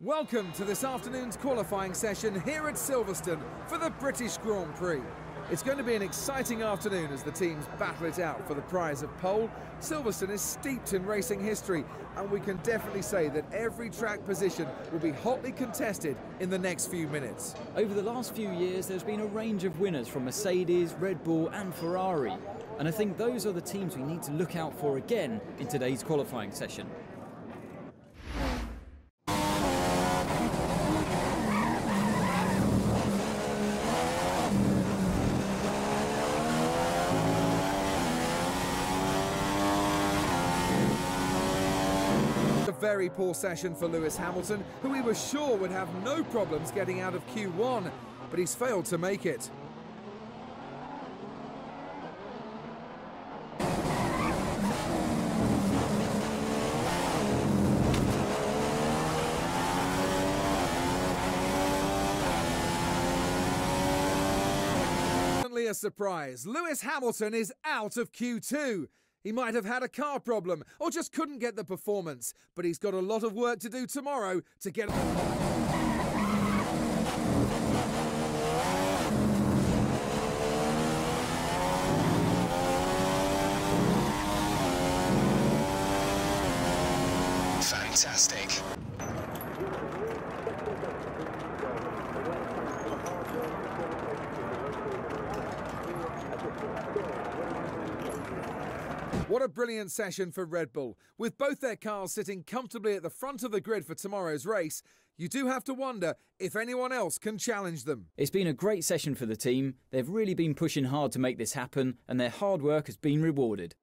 Welcome to this afternoon's qualifying session here at Silverstone for the British Grand Prix. It's going to be an exciting afternoon as the teams battle it out for the prize of pole. Silverstone is steeped in racing history, and we can definitely say that every track position will be hotly contested in the next few minutes. Over the last few years, there's been a range of winners from Mercedes, Red Bull and Ferrari. And I think those are the teams we need to look out for again in today's qualifying session. A very poor session for Lewis Hamilton, who we were sure would have no problems getting out of Q1, but he's failed to make it. A surprise. Lewis Hamilton is out of Q2. He might have had a car problem or just couldn't get the performance, but he's got a lot of work to do tomorrow to get... Fantastic. What a brilliant session for Red Bull. With both their cars sitting comfortably at the front of the grid for tomorrow's race, you do have to wonder if anyone else can challenge them. It's been a great session for the team. They've really been pushing hard to make this happen, and their hard work has been rewarded.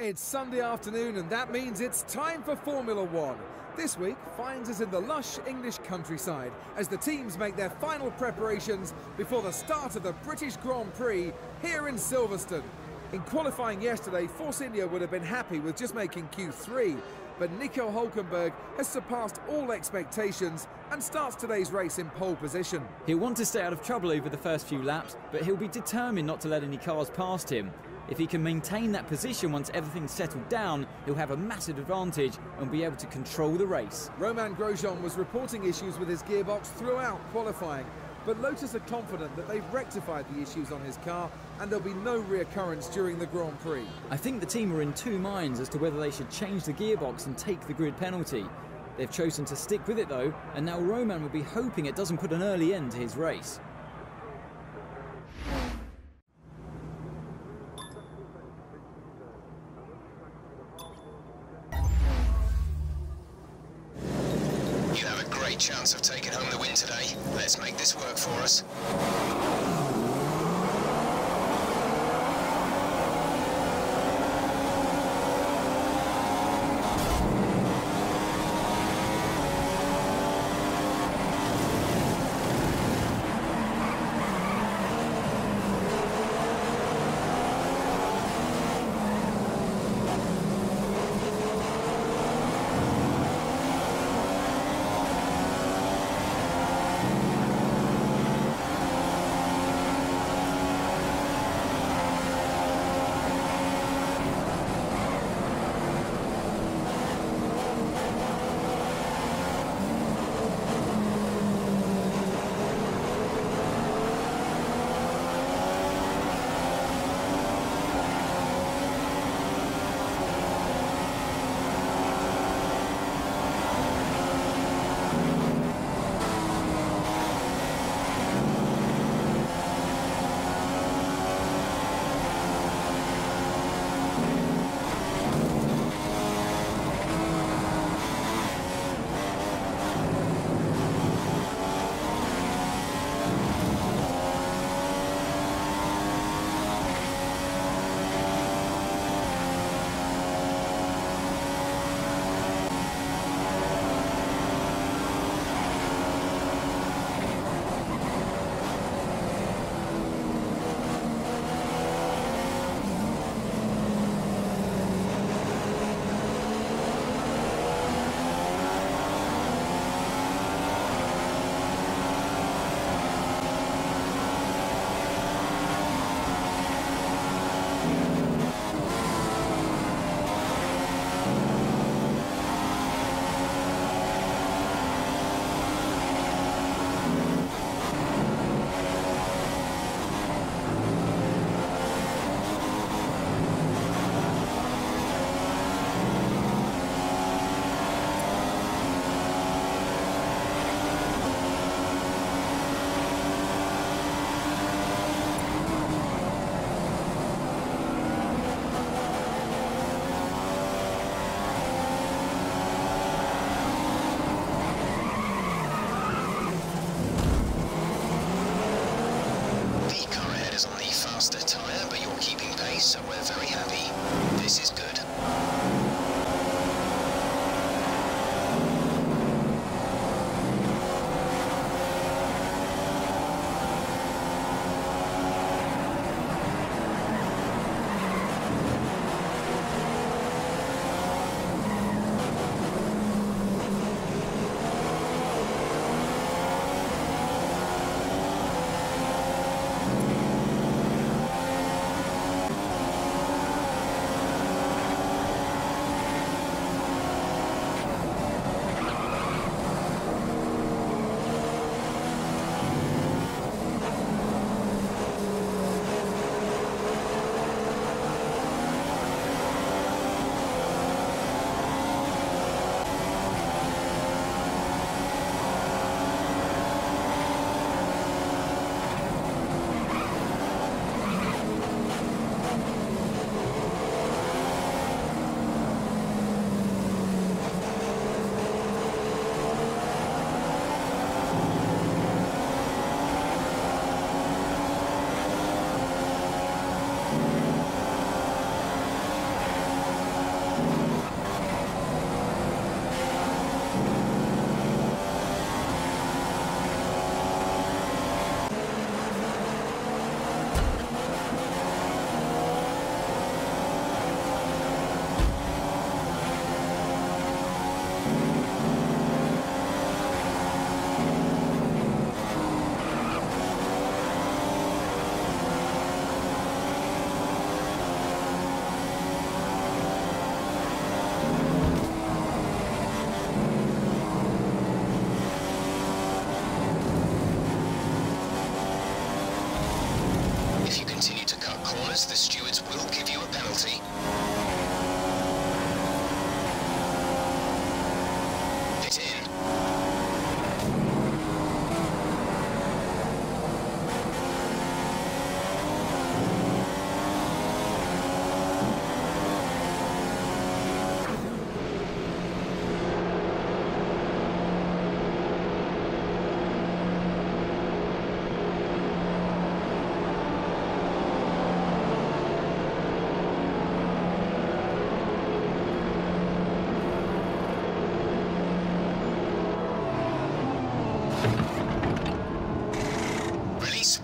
It's Sunday afternoon, and that means it's time for Formula One. This week finds us in the lush English countryside as the teams make their final preparations before the start of the British Grand Prix here in Silverstone. In qualifying yesterday, Force India would have been happy with just making Q3, but Nico Hulkenberg has surpassed all expectations and starts today's race in pole position. He'll want to stay out of trouble over the first few laps, but he'll be determined not to let any cars past him. If he can maintain that position once everything's settled down, he'll have a massive advantage and be able to control the race. Romain Grosjean was reporting issues with his gearbox throughout qualifying, but Lotus are confident that they've rectified the issues on his car and there'll be no reoccurrence during the Grand Prix. I think the team are in two minds as to whether they should change the gearbox and take the grid penalty. They've chosen to stick with it though, and now Romain will be hoping it doesn't put an early end to his race. Chance of taking home the win today. Let's make this work for us. If you continue to cut corners, the stewards will give you a penalty. Pit in.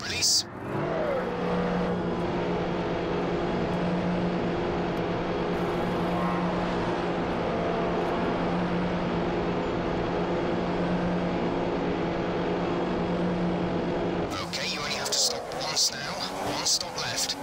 Release. Okay, you only have to stop once now. One stop left.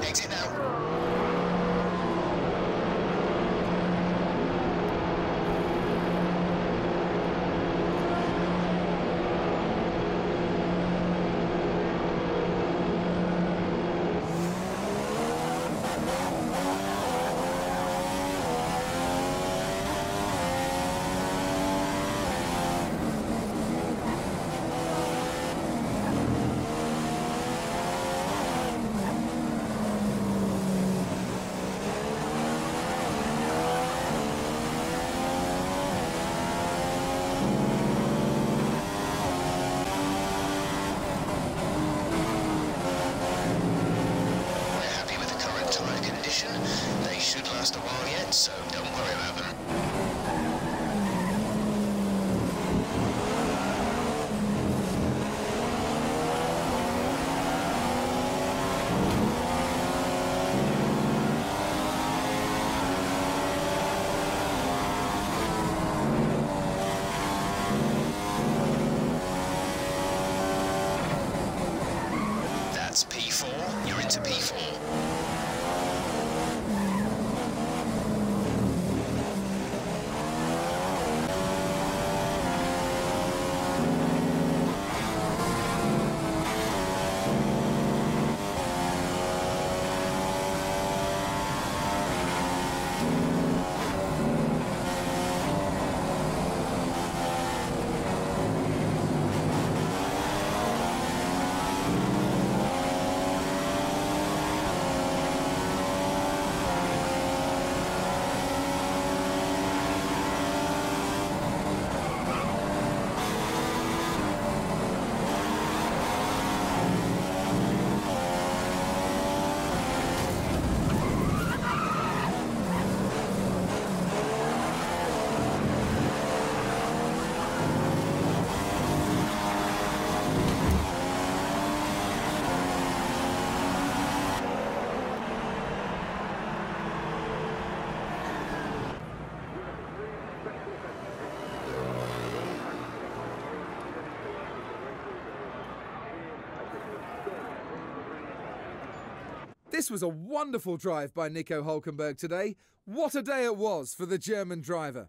Exit now. They should last a while yet, so don't worry about them. That's P4, you're into P4. This was a wonderful drive by Nico Hulkenberg today. What a day it was for the German driver.